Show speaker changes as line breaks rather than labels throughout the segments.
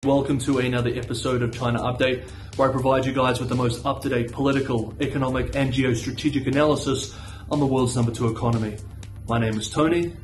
Welcome to another episode of China Update, where I provide you guys with the most up-to-date political, economic and geostrategic analysis on the world's number 2 economy. My name is Tony.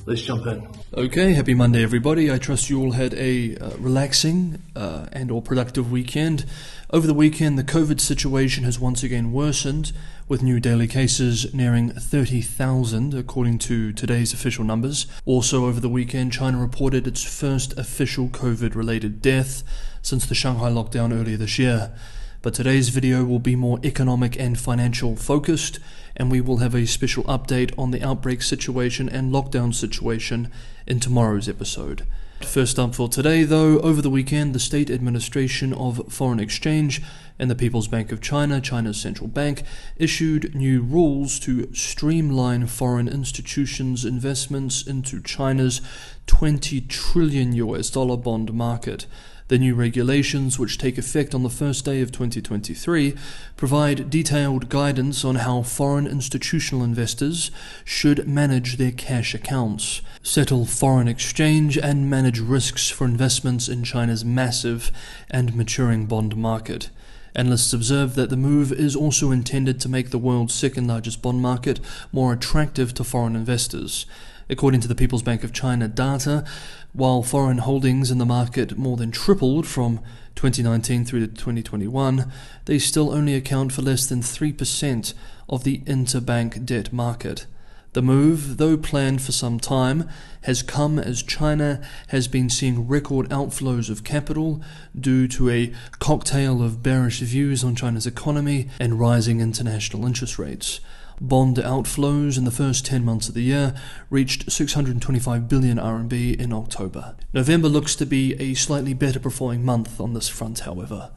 Let's jump in. Okay, happy Monday everybody. I trust you all had a relaxing and or productive weekend. Over the weekend, the COVID situation has once again worsened, with new daily cases nearing 30,000 according to today's official numbers. Also over the weekend, China reported its first official COVID-related death since the Shanghai lockdown earlier this year. But today's video will be more economic and financial focused, and we will have a special update on the outbreak situation and lockdown situation in tomorrow's episode. First up for today though, over the weekend the State Administration of Foreign Exchange and the People's Bank of China, China's central bank, issued new rules to streamline foreign institutions' investments into China's $20 trillion bond market. The new regulations, which take effect on the first day of 2023, provide detailed guidance on how foreign institutional investors should manage their cash accounts, settle foreign exchange, and manage risks for investments in China's massive and maturing bond market. Analysts observe that the move is also intended to make the world's second largest bond market more attractive to foreign investors. According to the People's Bank of China data, while foreign holdings in the market more than tripled from 2019 through to 2021, they still only account for less than 3% of the interbank debt market. The move, though planned for some time, has come as China has been seeing record outflows of capital due to a cocktail of bearish views on China's economy and rising international interest rates. Bond outflows in the first 10 months of the year reached 625 billion RMB in October. November looks to be a slightly better performing month on this front, however.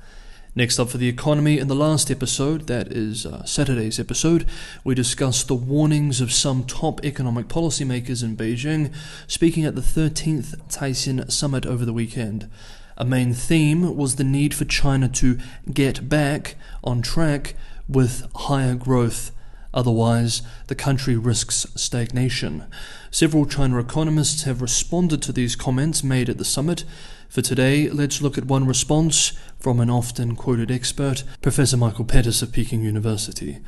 Next up for the economy, in the last episode, that is Saturday's episode, we discussed the warnings of some top economic policymakers in Beijing speaking at the 13th Taishan Summit over the weekend. A main theme was the need for China to get back on track with higher growth. Otherwise, the country risks stagnation. Several China economists have responded to these comments made at the summit. For today, let's look at one response from an often quoted expert, Professor Michael Pettis of Peking University.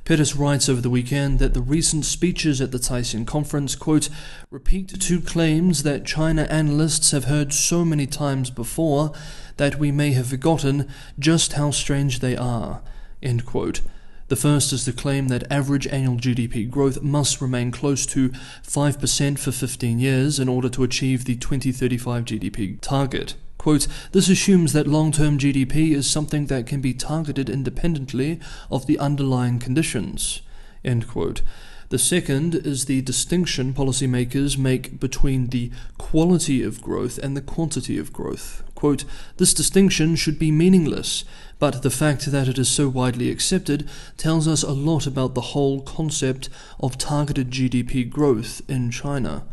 Pettis writes over the weekend that the recent speeches at the Taishan conference, quote, repeat two claims that China analysts have heard so many times before that we may have forgotten just how strange they are, end quote. The first is the claim that average annual GDP growth must remain close to 5% for 15 years in order to achieve the 2035 GDP target. Quote, this assumes that long-term GDP is something that can be targeted independently of the underlying conditions. End quote. The second is the distinction policymakers make between the quality of growth and the quantity of growth. Quote, this distinction should be meaningless, but the fact that it is so widely accepted tells us a lot about the whole concept of targeted GDP growth in China.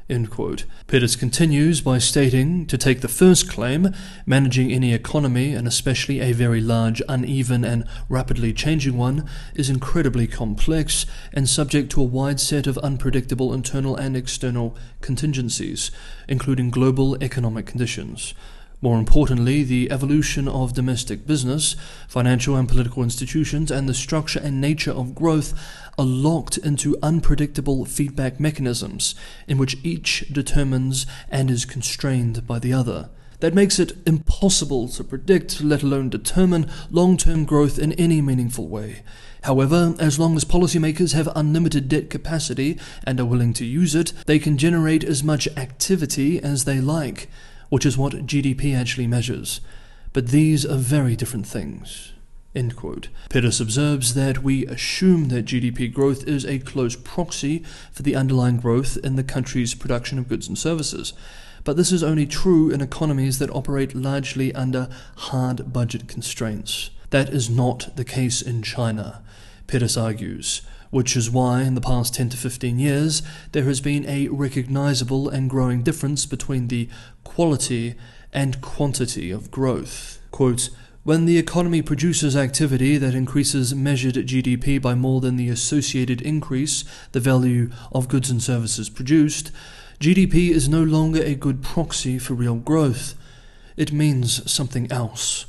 End quote. Pettis continues by stating, to take the first claim, managing any economy, and especially a very large, uneven and rapidly changing one, is incredibly complex and subject to a wide set of unpredictable internal and external contingencies, including global economic conditions. More importantly, the evolution of domestic business, financial and political institutions, and the structure and nature of growth are locked into unpredictable feedback mechanisms in which each determines and is constrained by the other. That makes it impossible to predict, let alone determine, long-term growth in any meaningful way. However, as long as policymakers have unlimited debt capacity and are willing to use it, they can generate as much activity as they like, which is what GDP actually measures. But these are very different things. End quote. Pettis observes that we assume that GDP growth is a close proxy for the underlying growth in the country's production of goods and services. But this is only true in economies that operate largely under hard budget constraints. That is not the case in China, Pettis argues, which is why in the past 10 to 15 years there has been a recognizable and growing difference between the quality and quantity of growth. Quote, when the economy produces activity that increases measured GDP by more than the associated increase, the value of goods and services produced, GDP is no longer a good proxy for real growth. it means something else."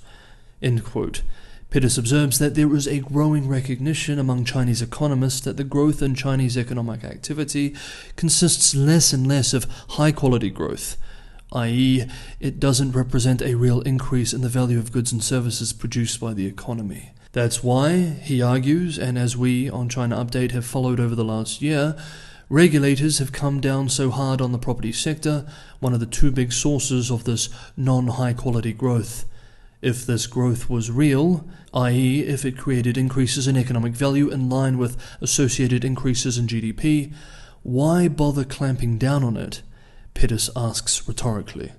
End quote. Pettis observes that there is a growing recognition among Chinese economists that the growth in Chinese economic activity consists less and less of high-quality growth, i.e., it doesn't represent a real increase in the value of goods and services produced by the economy. That's why, he argues, and as we on China Update have followed over the last year, regulators have come down so hard on the property sector, one of the two big sources of this non-high-quality growth. If this growth was real, i.e. if it created increases in economic value in line with associated increases in GDP, why bother clamping down on it? Pettis asks rhetorically.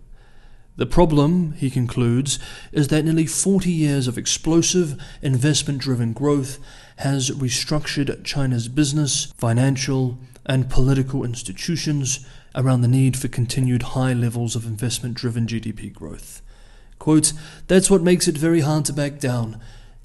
The problem, he concludes, is that nearly 40 years of explosive, investment-driven growth has restructured China's business, financial, and political institutions around the need for continued high levels of investment-driven GDP growth. Quote, "That's what makes it very hard to back down.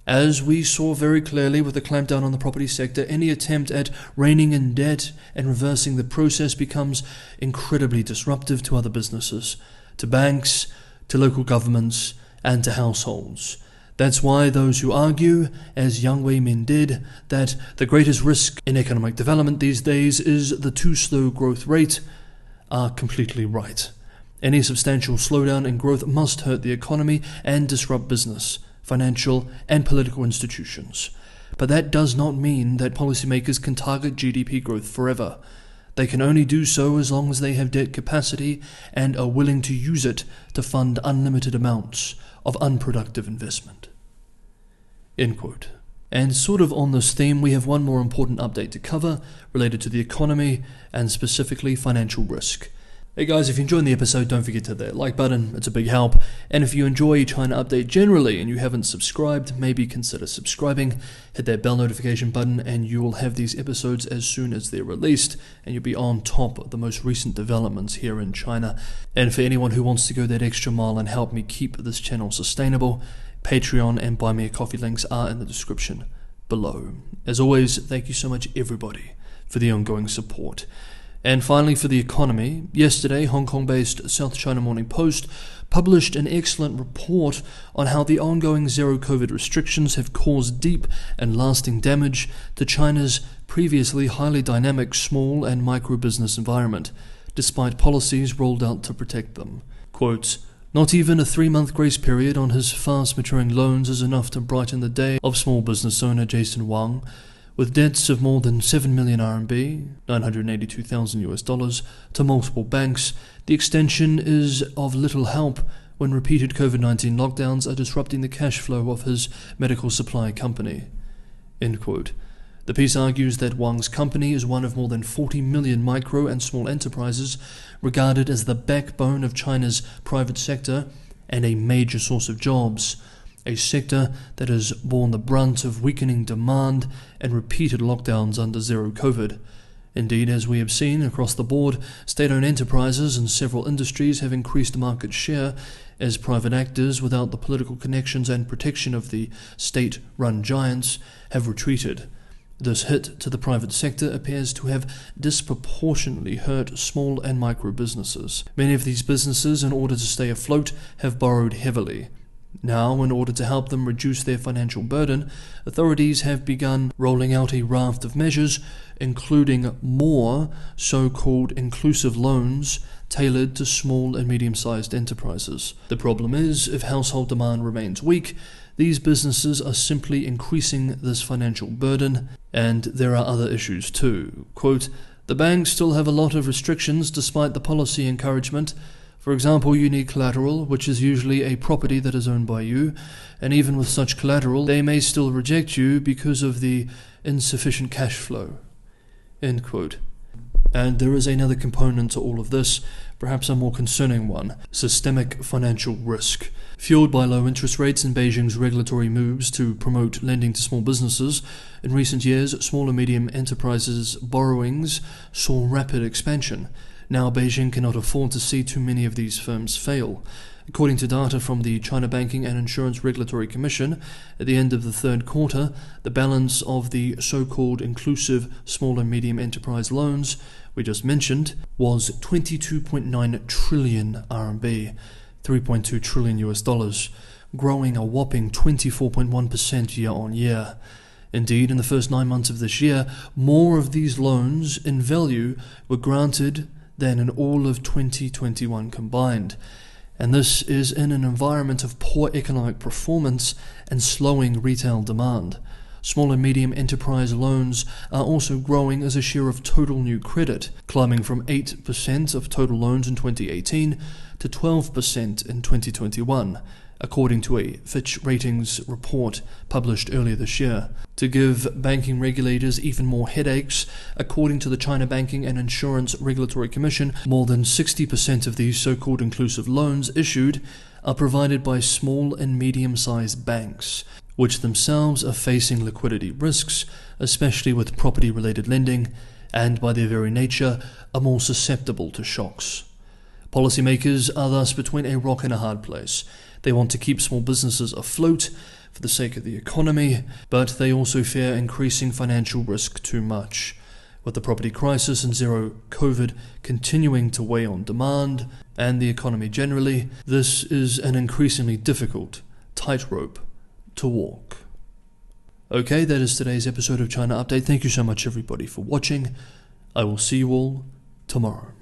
As we saw very clearly with the clampdown on the property sector, any attempt at reining in debt and reversing the process becomes incredibly disruptive to other businesses, to banks, to local governments, and to households. That's why those who argue, as Yang Wei-min did, that the greatest risk in economic development these days is the too slow growth rate, are completely right. Any substantial slowdown in growth must hurt the economy and disrupt business, financial, and political institutions. But that does not mean that policymakers can target GDP growth forever. They can only do so as long as they have debt capacity and are willing to use it to fund unlimited amounts of unproductive investment." End quote. And sort of on this theme, we have one more important update to cover related to the economy and specifically financial risk. Hey guys, if you enjoyed the episode, don't forget to hit that like button, it's a big help. And if you enjoy China Update generally and you haven't subscribed, maybe consider subscribing. Hit that bell notification button and you will have these episodes as soon as they're released, and you'll be on top of the most recent developments here in China. And for anyone who wants to go that extra mile and help me keep this channel sustainable, Patreon and Buy Me a Coffee links are in the description below. As always, thank you so much everybody for the ongoing support. And finally, for the economy, yesterday, Hong Kong-based South China Morning Post published an excellent report on how the ongoing zero-COVID restrictions have caused deep and lasting damage to China's previously highly dynamic small and micro-business environment, despite policies rolled out to protect them. Quote, "Not even a 3-month grace period on his fast-maturing loans is enough to brighten the day of small business owner Jason Wang. With debts of more than 7 million RMB, $982,000 to multiple banks, the extension is of little help when repeated COVID-19 lockdowns are disrupting the cash flow of his medical supply company." End quote. The piece argues that Wang's company is one of more than 40 million micro and small enterprises regarded as the backbone of China's private sector and a major source of jobs, a sector that has borne the brunt of weakening demand and repeated lockdowns under zero COVID. Indeed, as we have seen across the board, state-owned enterprises in several industries have increased market share as private actors without the political connections and protection of the state-run giants have retreated. This hit to the private sector appears to have disproportionately hurt small and micro businesses. Many of these businesses, in order to stay afloat, have borrowed heavily. Now, in order to help them reduce their financial burden, authorities have begun rolling out a raft of measures, including more so-called inclusive loans tailored to small and medium-sized enterprises. The problem is, if household demand remains weak, these businesses are simply increasing this financial burden, and there are other issues too. Quote, "The banks still have a lot of restrictions despite the policy encouragement. For example, you need collateral, which is usually a property that is owned by you, and even with such collateral, they may still reject you because of the insufficient cash flow." End quote. And there is another component to all of this, perhaps a more concerning one: systemic financial risk. Fueled by low interest rates and Beijing's regulatory moves to promote lending to small businesses, in recent years, small and medium enterprises' borrowings saw rapid expansion. Now Beijing cannot afford to see too many of these firms fail. According to data from the China Banking and Insurance Regulatory Commission, at the end of the third quarter, the balance of the so-called inclusive small and medium enterprise loans we just mentioned was 22.9 trillion RMB. $3.2 trillion, growing a whopping 24.1% year on year. Indeed, in the first 9 months of this year, more of these loans in value were granted than in all of 2021 combined. And this is in an environment of poor economic performance and slowing retail demand. Small and medium enterprise loans are also growing as a share of total new credit, climbing from 8% of total loans in 2018 to 12% in 2021, according to a Fitch Ratings report published earlier this year. To give banking regulators even more headaches, according to the China Banking and Insurance Regulatory Commission, more than 60% of these so-called inclusive loans issued are provided by small and medium-sized banks, which themselves are facing liquidity risks, especially with property-related lending, and by their very nature are more susceptible to shocks. Policymakers are thus between a rock and a hard place. They want to keep small businesses afloat for the sake of the economy, but they also fear increasing financial risk too much. With the property crisis and zero COVID continuing to weigh on demand and the economy generally, this is an increasingly difficult tightrope to walk. Okay, that is today's episode of China Update. Thank you so much everybody for watching. I will see you all tomorrow.